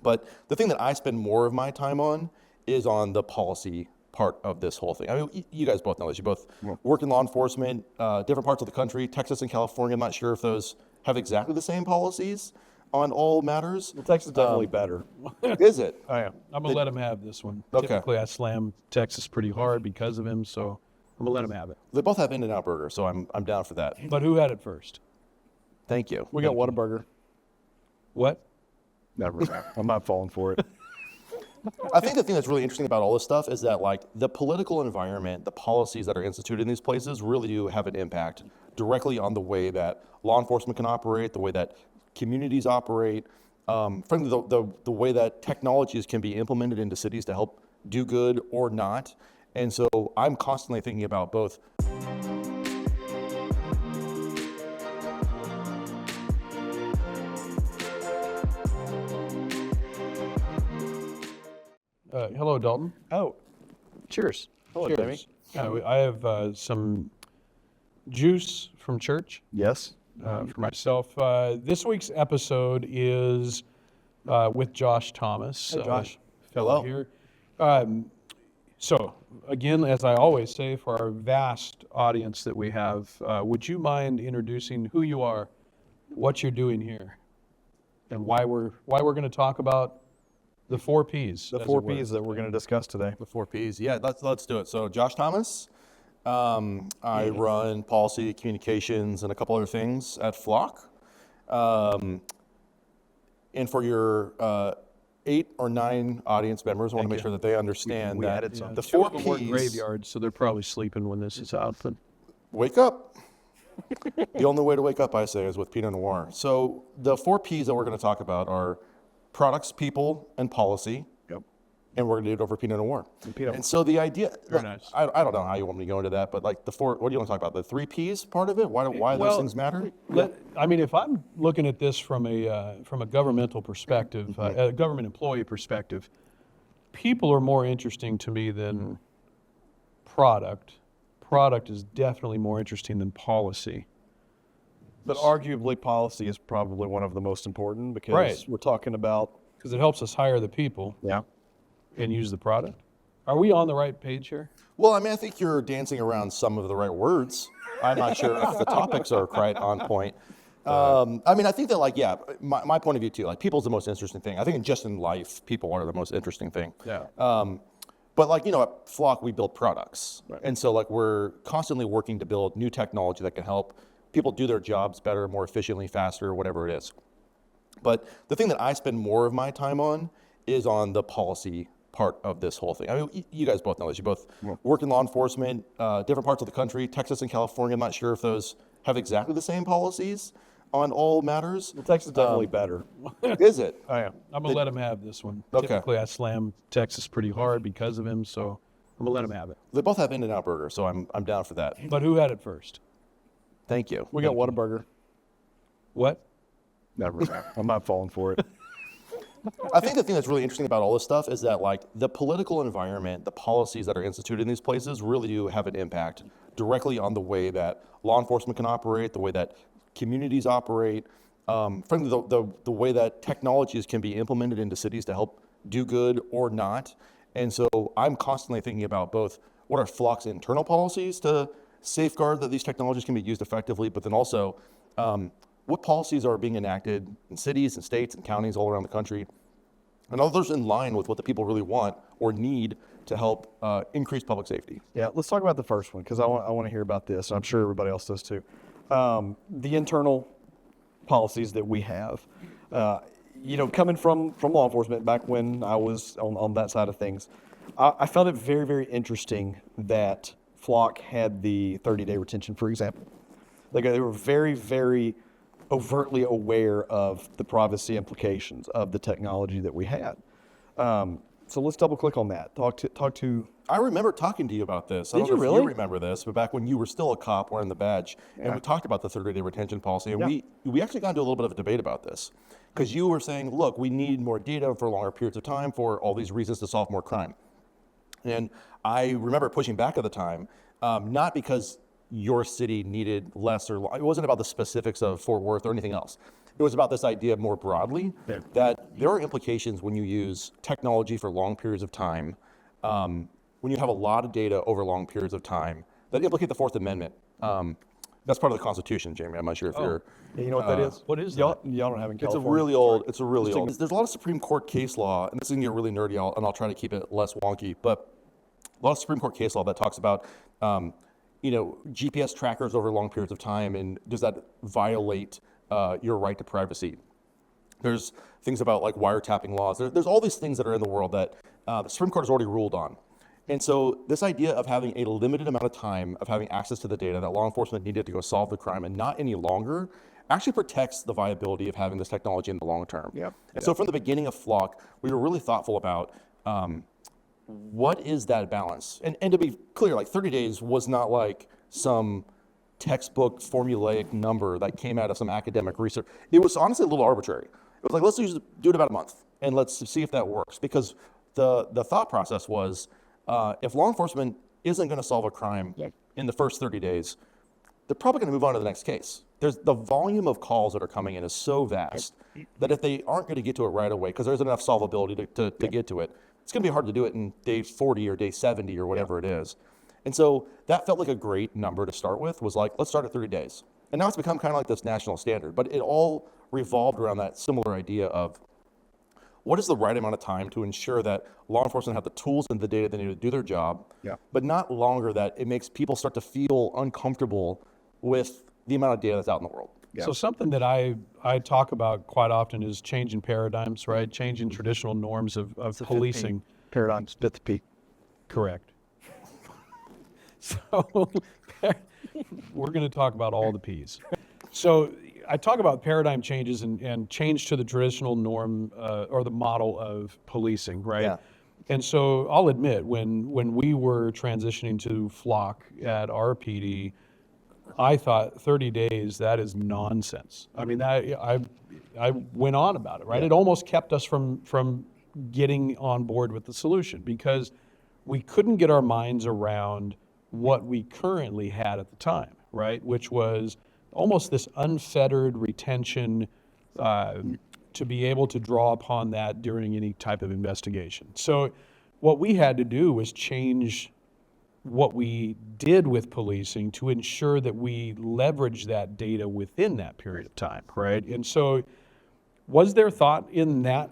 But the thing that I spend more of my time on is on the policy part of this whole thing. I mean, you guys both know this. You both work in law enforcement, different parts of the country, Texas and California. I'm not sure if those have exactly the same policies on all matters. Well, Texas is definitely better. Is it? I am. I'm going to let him have this one. Okay. Typically, I slam Texas pretty hard because of him, so I'm going to let him have it. They both have In-N-Out Burger, so I'm down for that. But who had it first? Thank you. We got Whataburger. What? Never. I'm not falling for it. I think the thing that's really interesting about all this stuff is that, like, the political environment, the policies that are instituted in these places really do have an impact directly on the way that law enforcement can operate, the way that communities operate, frankly, the way that technologies can be implemented into cities to help do good or not. And so I'm constantly thinking about both. Hello, Dalton. Oh, cheers. Hello, Cheers. Jamie. I have some juice from church Yes. for myself. This week's episode is with Josh Thomas. Hey, Josh. Fellow here. So, again, as I always say, for our vast audience that we have, would you mind introducing who you are, what you're doing here, and why we're going to talk about the 4 Ps? The 4 Ps that we're going to discuss today. The 4 Ps. Yeah, let's do it. So Josh Thomas, I run policy, communications, and a couple other things at Flock. And for your 8 or 9 audience members, I want to make sure that they understand we that added some. the Two 4 of them work Ps. graveyards, so they're probably sleeping when this is out. But Wake up. The only way to wake up, I say, is with Pinot Noir. So the 4 Ps that we're going to talk about are products, people, and policy. Yep. And we're going to do it over Pinot Noir. Pinot. And so the idea, Very nice. I don't know how you want me to go into that, but like the 4, what do you want to talk about? The 3 Ps part of it? Why Well, those things matter? I mean, if I'm looking at this from a governmental perspective, a government employee perspective, people are more interesting to me than product. Product is definitely more interesting than policy. But arguably, policy is probably one of the most important because Right. we're talking about. Because it helps us hire the people Yeah. and use the product. Are we on the right page here? Well, I mean, I think you're dancing around some of the right words. I'm not sure if the topics are quite on point. I mean, I think that, like, yeah, my point of view too, like, people's the most interesting thing. I think just in life, people are the most interesting thing. Yeah. But like, you know, at Flock, we build products. Right. And so like, we're constantly working to build new technology that can help people do their jobs better, more efficiently, faster, whatever it is. But the thing that I spend more of my time on is on the policy part of this whole thing. I mean, you guys both know this. You both work in law enforcement, different parts of the country, Texas and California. I'm not sure if those have exactly the same policies on all matters. Well, Texas is definitely better. Is it? I am. I'm going to let him have this one. Okay. Typically, I slam Texas pretty hard because of him, so I'm going to let him have it. They both have In-N-Out Burger, so I'm down for that. But who had it first? Thank you. We got Whataburger. What? Never. I'm not falling for it. I think the thing that's really interesting about all this stuff is that, like, the political environment, the policies that are instituted in these places really do have an impact directly on the way that law enforcement can operate, the way that communities operate, frankly, the way that technologies can be implemented into cities to help do good or not. And so I'm constantly thinking about both what are Flock's internal policies to safeguard that these technologies can be used effectively, but then also what policies are being enacted in cities and states and counties all around the country, and are those in line with what the people really want or need to help increase public safety? Yeah, let's talk about the first one because I want to hear about this. I'm sure everybody else does too. The internal policies that we have, you know, coming from law enforcement back when I was on that side of things, I found it very, very interesting that Flock had the 30-day retention, for example. Like, they were very, very overtly aware of the privacy implications of the technology that we had. So let's double click on that. Talk to. I remember talking to you about this. I Did don't you know if really? you remember this, but back when you were still a cop wearing the badge, and we talked about the 30-day retention policy, and Yeah. we actually got into a little bit of a debate about this, because you were saying, look, we need more data for longer periods of time for all these reasons to solve more crime. And I remember pushing back at the time, not because your city needed less, or it wasn't about the specifics of Fort Worth or anything else. It was about this idea more broadly that there are implications when you use technology for long periods of time, when you have a lot of data over long periods of time that implicate the Fourth Amendment. That's part of the Constitution, Jamie. I'm not sure if you're. Yeah, you know what that is? What is y'all don't have in It's a California. really old. It's a really old. There's a lot of Supreme Court case law, and this is gonna get really nerdy, and I'll try to keep it less wonky. But a lot of Supreme Court case law that talks about, GPS trackers over long periods of time, and does that violate your right to privacy? There's things about like wiretapping laws. There's all these things that are in the world that the Supreme Court has already ruled on. And so this idea of having a limited amount of time of having access to the data that law enforcement needed to go solve the crime and not any longer actually protects the viability of having this technology in the long term. So from the beginning of Flock, we were really thoughtful about what is that balance? And to be clear, like 30 days was not like some textbook formulaic number that came out of some academic research. It was honestly a little arbitrary. It was like, let's do it about a month and let's see if that works. Because the thought process was, if law enforcement isn't going to solve a crime in the first 30 days, they're probably going to move on to the next case. The volume of calls that are coming in is so vast that if they aren't going to get to it right away, because there's enough solvability to get to it, it's going to be hard to do it in day 40 or day 70 or whatever it is. And so that felt like a great number to start with, was like, let's start at 30 days. And now it's become kind of like this national standard, but it all revolved around that similar idea of what is the right amount of time to ensure that law enforcement have the tools and the data they need to do their job, but not longer that it makes people start to feel uncomfortable with the amount of data that's out in the world. So something that I talk about quite often is changing paradigms, right? Changing traditional norms of policing. Paradigms, bit the P. Correct. So we're going to talk about all the P's. So I talk about paradigm changes and change to the traditional norm or the model of policing, right? Yeah. And so I'll admit, when we were transitioning to Flock at RPD, I thought 30 days, that is nonsense. I mean, I went on about it, right? It almost kept us from getting on board with the solution because we couldn't get our minds around what we currently had at the time, right? Which was almost this unfettered retention to be able to draw upon that during any type of investigation. So what we had to do was change what we did with policing to ensure that we leverage that data within that period of time, right? And so was there thought in that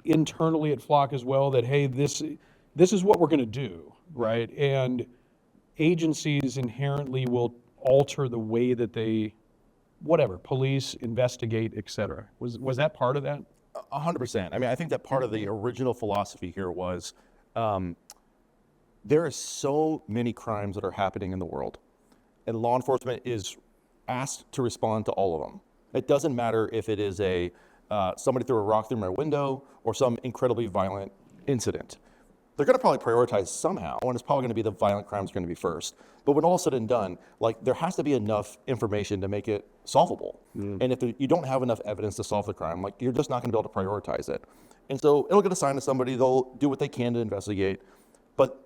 internally at Flock as well that, hey, this is what we're going to do, right? And agencies inherently will alter the way that they, police, investigate, et cetera. Was that part of that? 100%. I mean, I think that part of the original philosophy here was there are so many crimes that are happening in the world, and law enforcement is asked to respond to all of them. It doesn't matter if it is somebody threw a rock through my window or some incredibly violent incident. They're going to probably prioritize somehow, and it's probably going to be the violent crimes going to be first. But when all is said and done, like there has to be enough information to make it solvable. And if you don't have enough evidence to solve the crime, like you're just not going to be able to prioritize it. And so it'll get assigned to somebody. They'll do what they can to investigate. But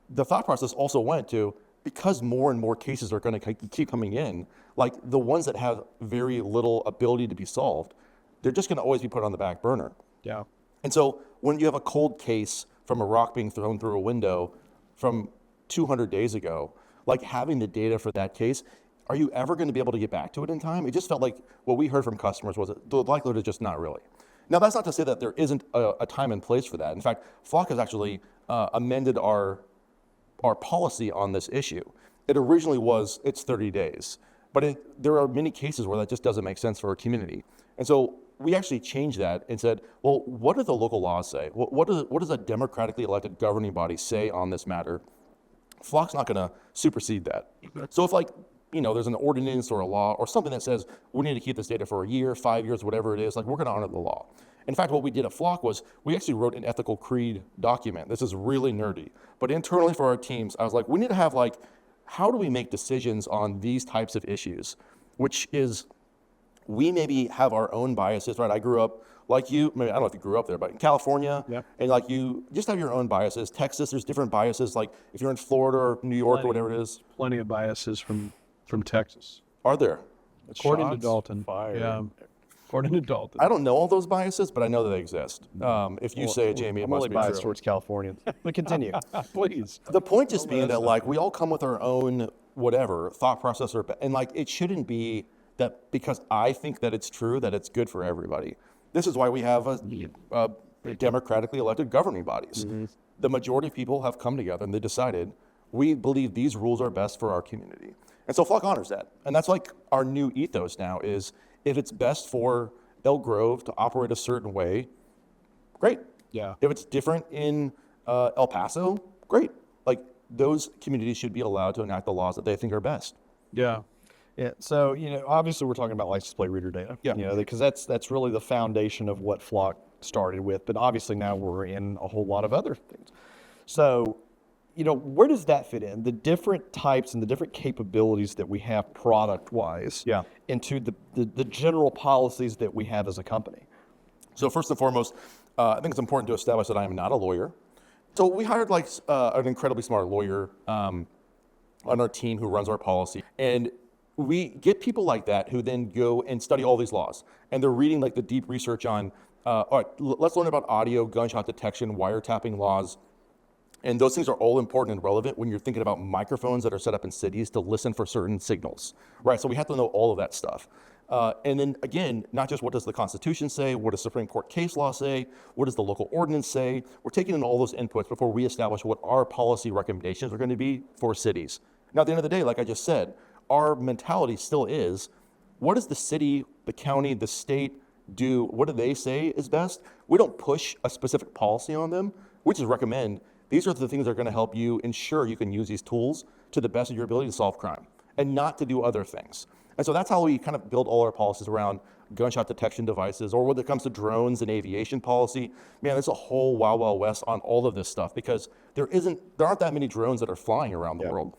the thought process also went to, because more and more cases are going to keep coming in, like the ones that have very little ability to be solved, they're just going to always be put on the back burner. Yeah. And so when you have a cold case from a rock being thrown through a window from 200 days ago, like having the data for that case, are you ever going to be able to get back to it in time? It just felt like what we heard from customers was that the likelihood is just not really. Now, that's not to say that there isn't a time and place for that. In fact, Flock has actually amended our policy on this issue. It originally was, it's 30 days, but there are many cases where that just doesn't make sense for a community. And so we actually changed that and said, well, what do the local laws say? What does a democratically elected governing body say on this matter? Flock's not going to supersede that. So if there's an ordinance or a law or something that says we need to keep this data for a year, 5 years, whatever it is, like we're going to honor the law. In fact, what we did at Flock was we actually wrote an ethical creed document. This is really nerdy, but internally for our teams, I was like, we need to have how do we make decisions on these types of issues, which is we maybe have our own biases, right? I grew up like you, maybe, I don't know if you grew up there, but in California, and you just have your own biases. Texas, there's different biases. Like if you're in Florida or New York or whatever it is. Plenty of biases from Texas. Are there? According to Shots Dalton. fired. Yeah. according to Dalton. I don't know all those biases, but I know that they exist. If you say it, Jamie, it I'm must only be biased true. towards Californians. But continue. Please. The point just being that like we all come with our own whatever thought process, and like it shouldn't be that because I think that it's true that it's good for everybody. This is why we have a democratically elected governing bodies. The majority of people have come together and they decided we believe these rules are best for our community. And so Flock honors that. And that's like our new ethos now is if it's best for Elk Grove to operate a certain way, great. Yeah. If it's different in El Paso, great. Like those communities should be allowed to enact the laws that they think are best. Yeah. Yeah. So, obviously we're talking about license plate reader data. Yeah. Because that's really the foundation of what Flock started with. But obviously now we're in a whole lot of other things. So, where does that fit in? The different types and the different capabilities that we have product-wise into the general policies that we have as a company. So first and foremost, I think it's important to establish that I am not a lawyer. So we hired like an incredibly smart lawyer on our team who runs our policy. And we get people like that who then go and study all these laws. And they're reading like the deep research on, all right, let's learn about audio, gunshot detection, wiretapping laws. And those things are all important and relevant when you're thinking about microphones that are set up in cities to listen for certain signals, right? So we have to know all of that stuff. And then again, not just what does the Constitution say, what does Supreme Court case law say, what does the local ordinance say? We're taking in all those inputs before we establish what our policy recommendations are going to be for cities. Now, at the end of the day, like I just said, our mentality still is, what does the city, the county, the state do? What do they say is best? We don't push a specific policy on them. We just recommend these are the things that are going to help you ensure you can use these tools to the best of your ability to solve crime and not to do other things. And so that's how we kind of build all our policies around gunshot detection devices, or when it comes to drones and aviation policy. Man, there's a whole wild, wild west on all of this stuff because there aren't that many drones that are flying around the world.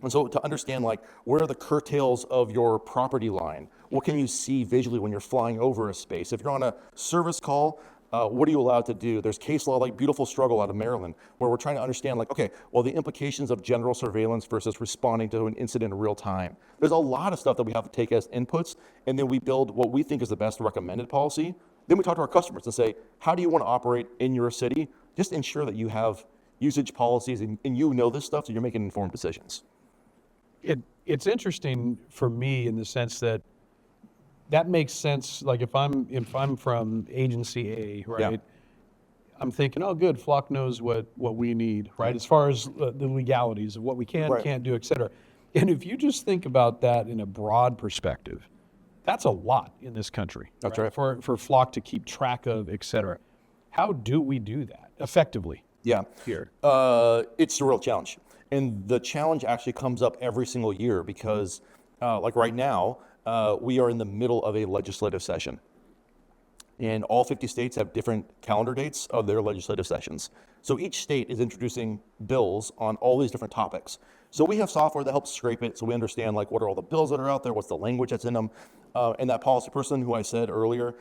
And so to understand like where are the curtails of your property line? What can you see visually when you're flying over a space? If you're on a service call, what are you allowed to do? There's case law like Beautiful Struggle out of Maryland, where we're trying to understand like, okay, well, the implications of general surveillance versus responding to an incident in real time. There's a lot of stuff that we have to take as inputs, and then we build what we think is the best recommended policy. Then we talk to our customers and say, how do you want to operate in your city? Just ensure that you have usage policies and you know this stuff so you're making informed decisions. It's interesting for me in the sense that makes sense. Like if I'm from agency A, right? Yeah. I'm thinking, oh, good, Flock knows what we need, right? As far as the legalities of what we can, can't do, et cetera. And if you just think about that in a broad perspective, that's a lot in this country. That's right. For Flock to keep track of, et cetera. How do we do that effectively? Yeah. Here. It's a real challenge. And the challenge actually comes up every single year because, like right now, we are in the middle of a legislative session. And all 50 states have different calendar dates of their legislative sessions. So each state is introducing bills on all these different topics. So we have software that helps scrape it so we understand like what are all the bills that are out there, what's the language that's in them. And that policy person who I said earlier,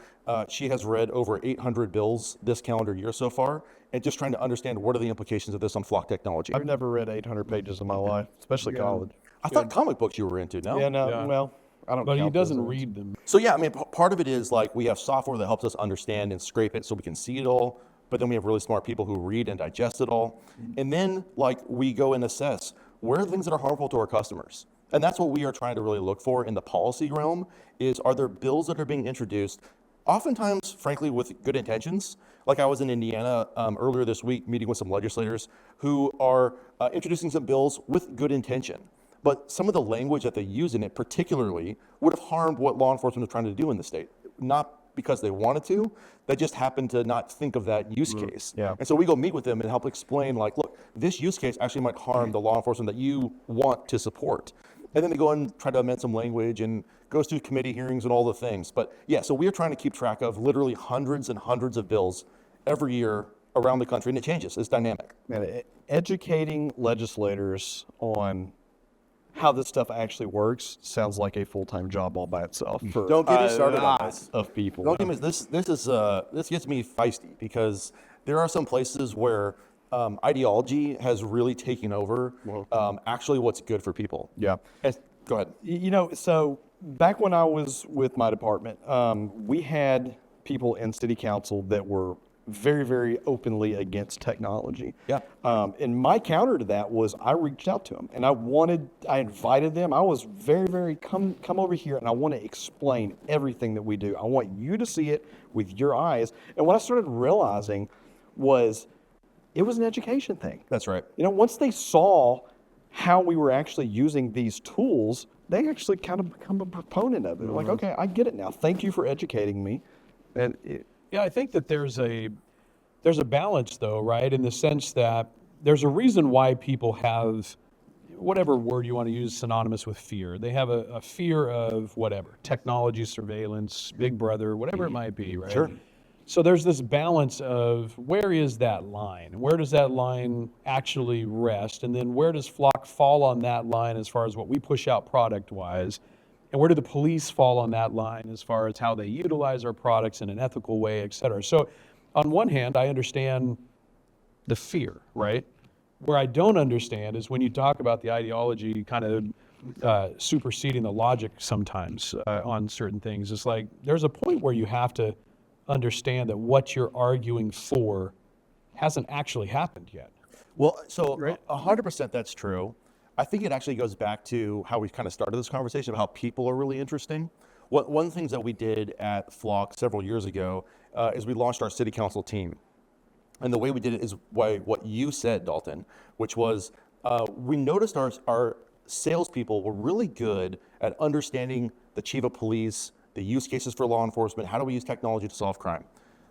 she has read over 800 bills this calendar year so far, and just trying to understand what are the implications of this on Flock technology. I've never read 800 pages in my life, especially college. I thought comic books you were into, no? Yeah, no, well, I don't But he count those doesn't as- read them. So yeah, I mean, part of it is like we have software that helps us understand and scrape it so we can see it all, but then we have really smart people who read and digest it all. And then like we go and assess where are things that are harmful to our customers. And that's what we are trying to really look for in the policy realm is are there bills that are being introduced, oftentimes, frankly, with good intentions. Like I was in Indiana earlier this week meeting with some legislators who are introducing some bills with good intention. But some of the language that they use in it particularly would have harmed what law enforcement is trying to do in the state. Not because they wanted to, they just happened to not think of that use case. Yeah. And so we go meet with them and help explain like, look, this use case actually might harm the law enforcement that you want to support. And then they go and try to amend some language and goes through committee hearings and all the things. But yeah, so we are trying to keep track of literally hundreds and hundreds of bills every year around the country, and it changes. It's dynamic. Man, educating legislators on how this stuff actually works sounds like a full-time job all by itself for Don't get me a started on lot this. of people. Don't give me this gets me feisty because there are some places where ideology has really taken over actually what's good for people. Yeah. Go ahead. So back when I was with my department, we had people in city council that were very, very openly against technology. Yeah. And my counter to that was I reached out to them and I invited them. I was very, very, come over here and I want to explain everything that we do. I want you to see it with your eyes. And what I started realizing was it was an education thing. That's right. You know, once they saw how we were actually using these tools, they actually kind of become a proponent of it. They're like, okay, I get it now. Thank you for educating me. And Yeah, I think that there's a balance though, right? In the sense that there's a reason why people have whatever word you want to use synonymous with fear. They have a fear of whatever, technology, surveillance, Big Brother, whatever it might be, right? Sure. So there's this balance of where is that line? Where does that line actually rest? And then where does Flock fall on that line as far as what we push out product-wise? And where do the police fall on that line as far as how they utilize our products in an ethical way, et cetera? So on one hand, I understand the fear, right? Where I don't understand is when you talk about the ideology kind of superseding the logic sometimes on certain things. It's like there's a point where you have to understand that what you're arguing for hasn't actually happened yet. Well, so Right. 100% that's true. I think it actually goes back to how we kind of started this conversation about how people are really interesting. One of the things that we did at Flock several years ago is we launched our city council team. And the way we did it is what you said, Dalton, which was we noticed our salespeople were really good at understanding the chief of police, the use cases for law enforcement, how do we use technology to solve crime.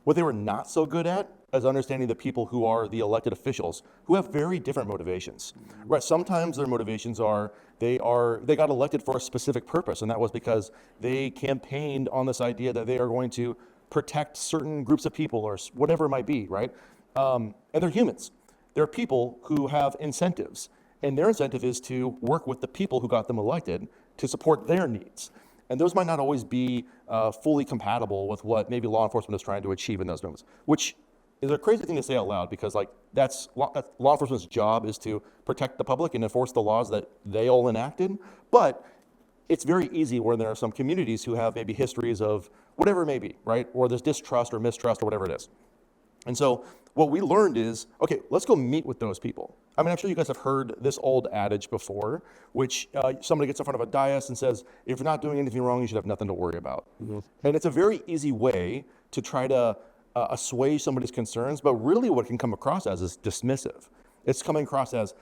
What they were not so good at is understanding the people who are the elected officials who have very different motivations. Right? Sometimes their motivations are they got elected for a specific purpose, and that was because they campaigned on this idea that they are going to protect certain groups of people or whatever it might be, right? And they're humans. They're people who have incentives, and their incentive is to work with the people who got them elected to support their needs. And those might not always be fully compatible with what maybe law enforcement is trying to achieve in those moments, which is a crazy thing to say out loud because like that's law enforcement's job is to protect the public and enforce the laws that they all enacted. But it's very easy when there are some communities who have maybe histories of whatever it may be, right? Or there's distrust or mistrust or whatever it is. And so what we learned is, okay, let's go meet with those people. I mean, I'm sure you guys have heard this old adage before, which somebody gets in front of a dais and says, if you're not doing anything wrong, you should have nothing to worry about. Mm-hmm. And it's a very easy way to try to assuage somebody's concerns, but really what it can come across as is dismissive. It's coming across as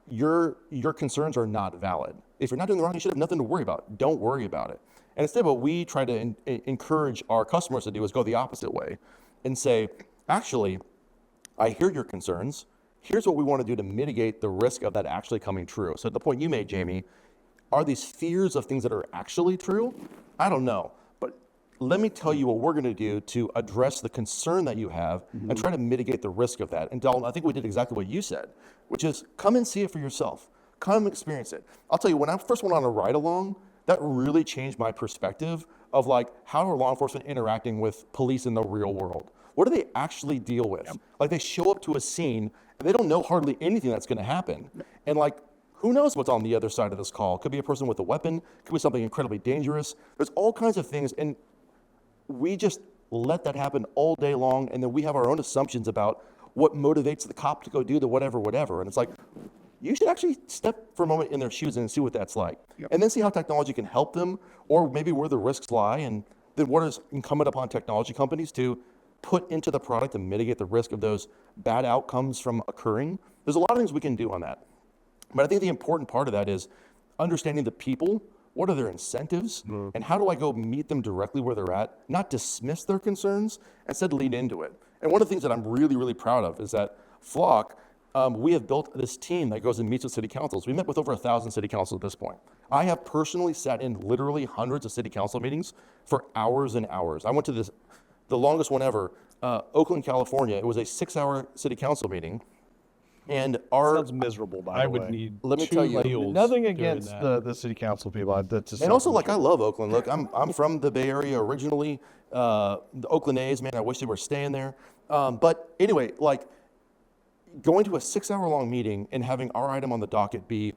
your concerns are not valid. If you're not doing wrong, you should have nothing to worry about. Don't worry about it. And instead, what we try to encourage our customers to do is go the opposite way and say, actually, I hear your concerns. Here's what we want to do to mitigate the risk of that actually coming true. So the point you made, Jamie, are these fears of things that are actually true? I don't know. But let me tell you what we're going to do to address the concern that you have and try to mitigate the risk of that. And Dalton, I think we did exactly what you said, which is come and see it for yourself. Come experience it. I'll tell you, when I first went on a ride along, that really changed my perspective of like, how are law enforcement interacting with police in the real world? What do they actually deal with? Yep. Like they show up to a scene and they don't know hardly anything that's going to happen. And like, who knows what's on the other side of this call? Could be a person with a weapon, could be something incredibly dangerous. There's all kinds of things. And we just let that happen all day long. And then we have our own assumptions about what motivates the cop to go do the whatever. And it's like, you should actually step for a moment in their shoes and see what that's like. Yep. And then see how technology can help them or maybe where the risks lie. And then what is incumbent upon technology companies to put into the product to mitigate the risk of those bad outcomes from occurring. There's a lot of things we can do on that. But I think the important part of that is understanding the people, what are their incentives, and how do I go meet them directly where they're at, not dismiss their concerns, instead lean into it. And one of the things that I'm really, really proud of is that Flock, we have built this team that goes and meets with city councils. We met with over 1,000 city councils at this point. I have personally sat in literally hundreds of city council meetings for hours and hours. I went to the longest one ever, Oakland, California. It was a 6-hour city council meeting. And sounds miserable, by the way. I would need Let me tell you, meals nothing doing against that. the city council people. That's just and also, like, I love Oakland. Look, I'm from the Bay Area originally. The Oakland A's, man, I wish they were staying there. But anyway, like, going to a 6-hour long meeting and having our item on the docket be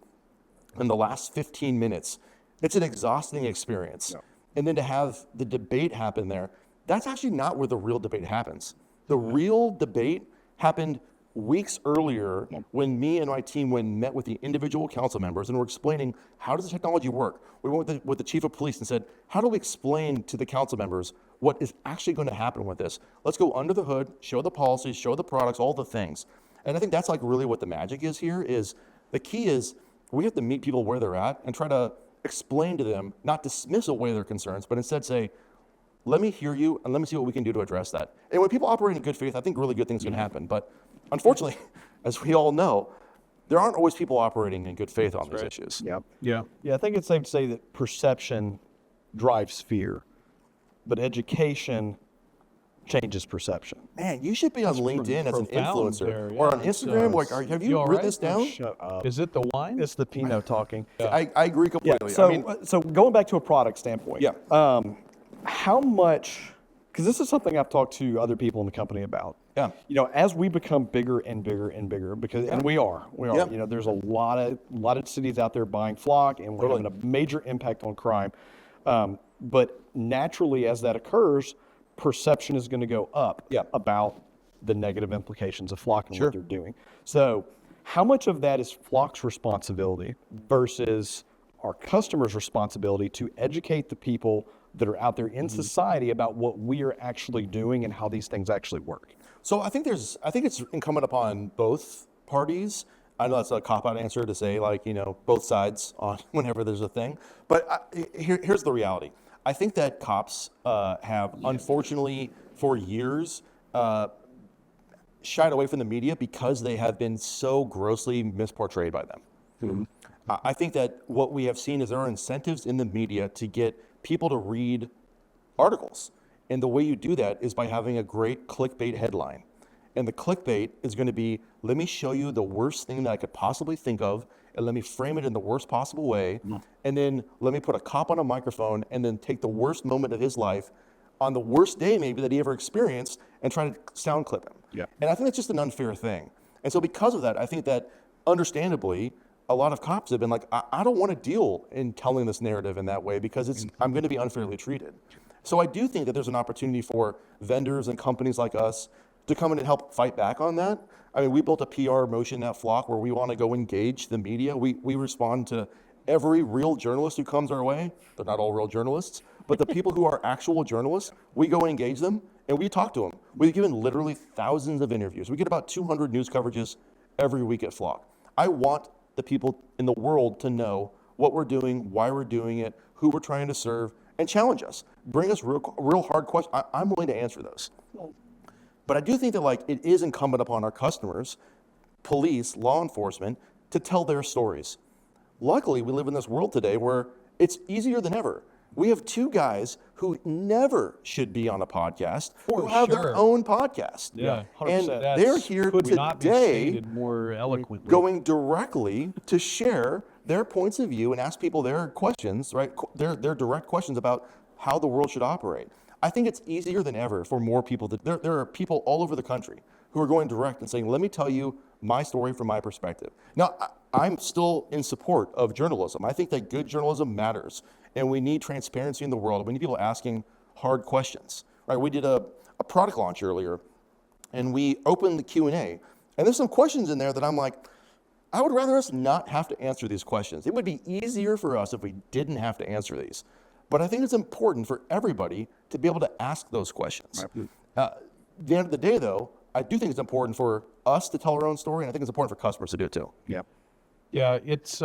in the last 15 minutes, It's an exhausting experience. And then to have the debate happen there, that's actually not where the real debate happens. The real debate happened weeks earlier when me and my team went and met with the individual council members and were explaining, how does the technology work? We went with the chief of police and said, how do we explain to the council members what is actually going to happen with this? Let's go under the hood, show the policies, show the products, all the things. And I think that's like really what the magic is here. Is the key is we have to meet people where they're at and try to explain to them, not dismiss away their concerns, but instead say, let me hear you and let me see what we can do to address that. And when people operate in good faith, I think really good things can happen. But unfortunately, as we all know, there aren't always people operating in good faith on these issues. Yeah. Yeah. Yeah, I think it's safe to say that perception drives fear, but education changes perception. Man, you should be on LinkedIn as an profound influencer there, or yeah. on Instagram. Like, have You you all written right? this down? Shut up. Is it the wine? It's the Pinot talking. I agree completely. So, I mean, so going back to a product standpoint, Yeah. How much? Because this is something I've talked to other people in the company about. Yeah. You know, as we become bigger and bigger and bigger, because and we are. Yeah. You know, there's a lot of cities out there buying flock, and we're having a major impact on crime. But naturally, as that occurs, perception is going to go up about the negative implications of flock and what they're doing. So, how much of that is flock's responsibility versus our customers' responsibility to educate the people that are out there in society about what we are actually doing and how these things actually work? So I think it's incumbent upon both parties. I know that's a cop-out answer to say, like, you know, both sides on whenever there's a thing. But here's the reality. I think that cops have, unfortunately, for years, shied away from the media because they have been so grossly misportrayed by them. I think that what we have seen is there are incentives in the media to get people to read articles. And the way you do that is by having a great clickbait headline. And the clickbait is going to be, let me show you the worst thing that I could possibly think of, and let me frame it in the worst possible way. And then let me put a cop on a microphone and then take the worst moment of his life on the worst day maybe that he ever experienced and try to sound clip him. And I think that's just an unfair thing. And so because of that, I think that understandably, a lot of cops have been like, I don't want to deal in telling this narrative in that way because I'm going to be unfairly treated. So I do think that there's an opportunity for vendors and companies like us to come in and help fight back on that. I mean, we built a PR motion at Flock where we want to go engage the media. We respond to every real journalist who comes our way. They're not all real journalists, but the people who are actual journalists, we go engage them and we talk to them. We've given literally thousands of interviews. We get about 200 news coverages every week at Flock. I want the people in the world to know what we're doing, why we're doing it, who we're trying to serve, and challenge us. Bring us real hard questions. I'm willing to answer those. But I do think that like it is incumbent upon our customers, police, law enforcement, to tell their stories. Luckily, we live in this world today where it's easier than ever. We have two guys who never should be on a podcast who have their own podcast. Yeah, 100%. And they're here could not be today stated more eloquently. going directly to share their points of view and ask people their questions, right? Their direct questions about how the world should operate. I think it's easier than ever for more people. There are people all over the country who are going direct and saying, let me tell you my story from my perspective. Now, I'm still in support of journalism. I think that good journalism matters, and we need transparency in the world. We need people asking hard questions, right? We did a product launch earlier, and we opened the Q&A, and there's some questions in there that I'm like, I would rather us not have to answer these questions. It would be easier for us if we didn't have to answer these. But I think it's important for everybody to be able to ask those questions. At the end of the day, though, I do think it's important for us to tell our own story, and I think it's important for customers to do it too. Yeah, it's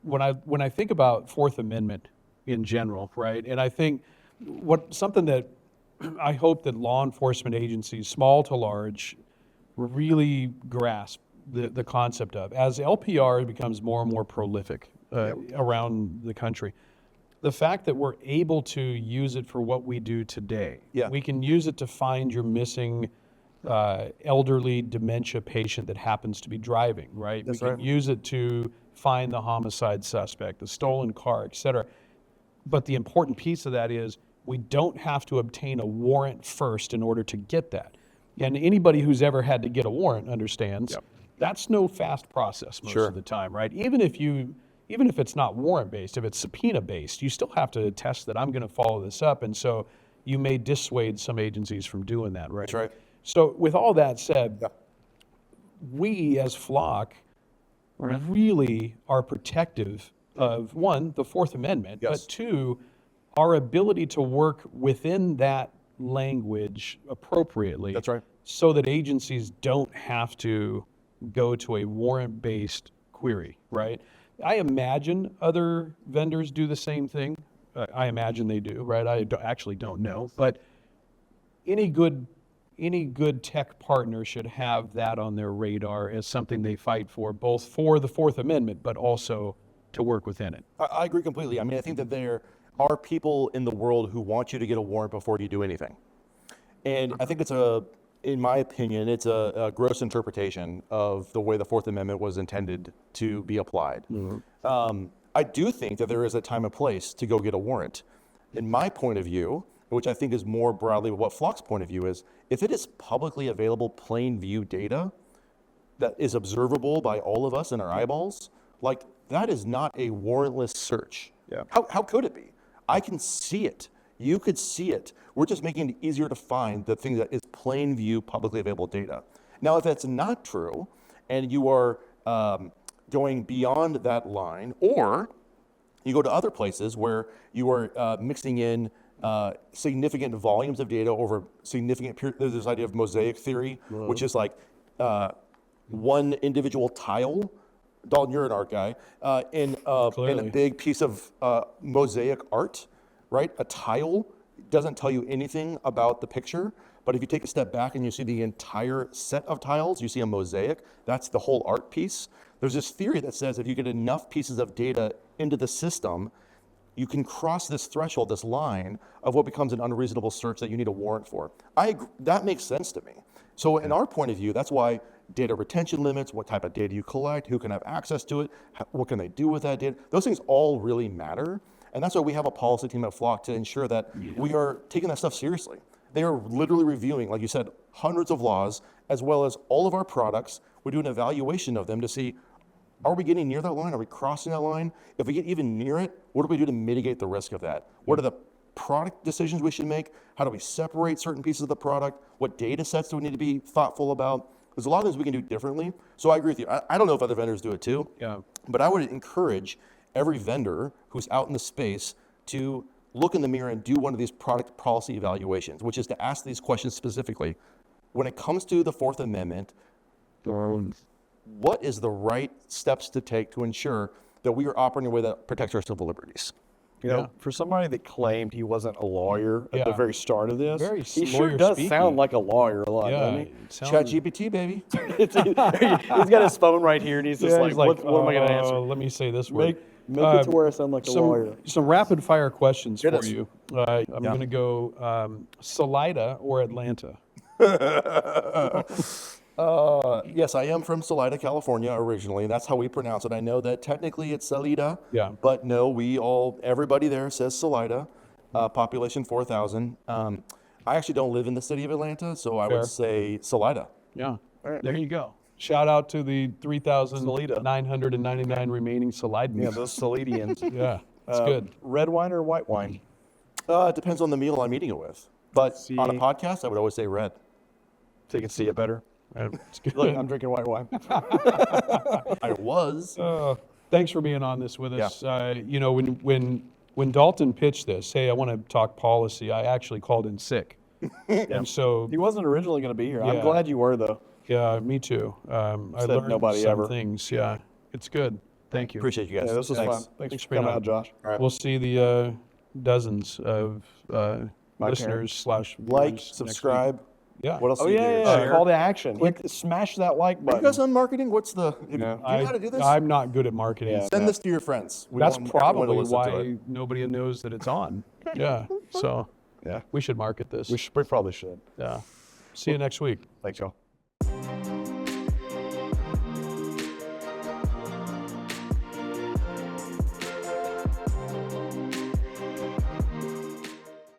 when I think about Fourth Amendment in general, right? And I think something that I hope that law enforcement agencies, small to large, really grasp the concept of as LPR becomes more and more prolific around the country. The fact that we're able to use it for what we do today. We can use it to find your missing elderly dementia patient that happens to be driving, right? We can use it to find the homicide suspect, the stolen car, et cetera. But the important piece of that is we don't have to obtain a warrant first in order to get that. And anybody who's ever had to get a warrant understands that's no fast process most of the time, right? Even if you even if it's not warrant-based, if it's subpoena-based, you still have to attest that I'm going to follow this up. And so you may dissuade some agencies from doing that, right? That's right. So with all that said, Yeah. we as Flock really are protective of, one, the Fourth Amendment, Yes. but two, our ability to work within that language appropriately. That's right. So that agencies don't have to go to a warrant-based query, right? I imagine other vendors do the same thing. I imagine they do, right? I actually don't know, but any good tech partner should have that on their radar as something they fight for, both for the Fourth Amendment, but also to work within it. I agree completely. I mean, I think that there are people in the world who want you to get a warrant before you do anything. And I think in my opinion, it's a gross interpretation of the way the Fourth Amendment was intended to be applied. I do think that there is a time and place to go get a warrant. In my point of view, which I think is more broadly what Flock's point of view is, if it is publicly available plain view data that is observable by all of us in our eyeballs, like that is not a warrantless search. Yeah. How could it be? I can see it. You could see it. We're just making it easier to find the thing that is plain view publicly available data. Now, if that's not true, and you are going beyond that line, or you go to other places where you are mixing in significant volumes of data over significant periods. There's this idea of Mosaic theory, which is like one individual tile. Dalton, you're an art guy. In a big piece of mosaic art, right? A tile doesn't tell you anything about the picture, but if you take a step back and you see the entire set of tiles, you see a mosaic, that's the whole art piece. There's this theory that says if you get enough pieces of data into the system, you can cross this threshold, this line of what becomes an unreasonable search that you need a warrant for. That makes sense to me. So in our point of view, that's why data retention limits, what type of data you collect, who can have access to it, what can they do with that data, those things all really matter. And that's why we have a policy team at Flock to ensure that we are taking that stuff seriously. They are literally reviewing, like you said, hundreds of laws, as well as all of our products. We do an evaluation of them to see, are we getting near that line? Are we crossing that line? If we get even near it, what do we do to mitigate the risk of that? What are the product decisions we should make? How do we separate certain pieces of the product? What data sets do we need to be thoughtful about? There's a lot of things we can do differently. So I agree with you. I don't know if other vendors do it too, but I would encourage every vendor who's out in the space to look in the mirror and do one of these product policy evaluations, which is to ask these questions specifically. When it comes to the Fourth Amendment, what is the right steps to take to ensure that we are operating in a way that protects our civil liberties? You know, for somebody that claimed he wasn't a lawyer at the very start of this, Very he sure lawyer does speaky. sound like a lawyer a lot, Yeah, doesn't he? it sounds- ChatGPT, baby. He's got his phone right here, and he's just like, what am I going to answer? Let me say this word. Make it to where I sound like a lawyer. Some rapid fire questions Hit for us. you. I'm going to go Salida or Atlanta. Yes, I am from Salida, California originally. That's how we pronounce it. I know that technically it's Salida. Yeah. But no, everybody there says Salida. Population 4,000. I actually don't live in the city of Atlanta, so I Fair. would say Salida. Yeah. There you go. Shout out to the 3,999 remaining Salidans. Yeah, those Salidians. Yeah, it's good. Red wine or white wine? It depends on the meal I'm eating it with. But See. on a podcast, I would always say red. So you can see it better. It's good. Look, I'm drinking white wine. I was. Thanks for being on this with us. You know, when Dalton pitched this, hey, I want to talk policy, I actually called in sick. And so, He wasn't originally going to be here. I'm Yeah. glad you were, though. yeah, me too. I learned nobody some ever. things. Yeah, it's good. Thank you. Appreciate you guys. Yeah, this was Thanks. fun. Thanks for being coming on. out, Josh. We'll see the dozens of listeners slash Like, viewers next subscribe. week. Yeah. What else Oh, do you yeah, do? yeah. Share. Call to action. Smash that like Are you button. guys on marketing? What's the? Do you know how to do this? I'm not good at marketing. Yeah. Send this to your friends. We That's want everyone to probably listen to why it. nobody knows that it's on. Yeah. So Yeah. we should market this. We probably should. Yeah. See you next week. Thanks, y'all.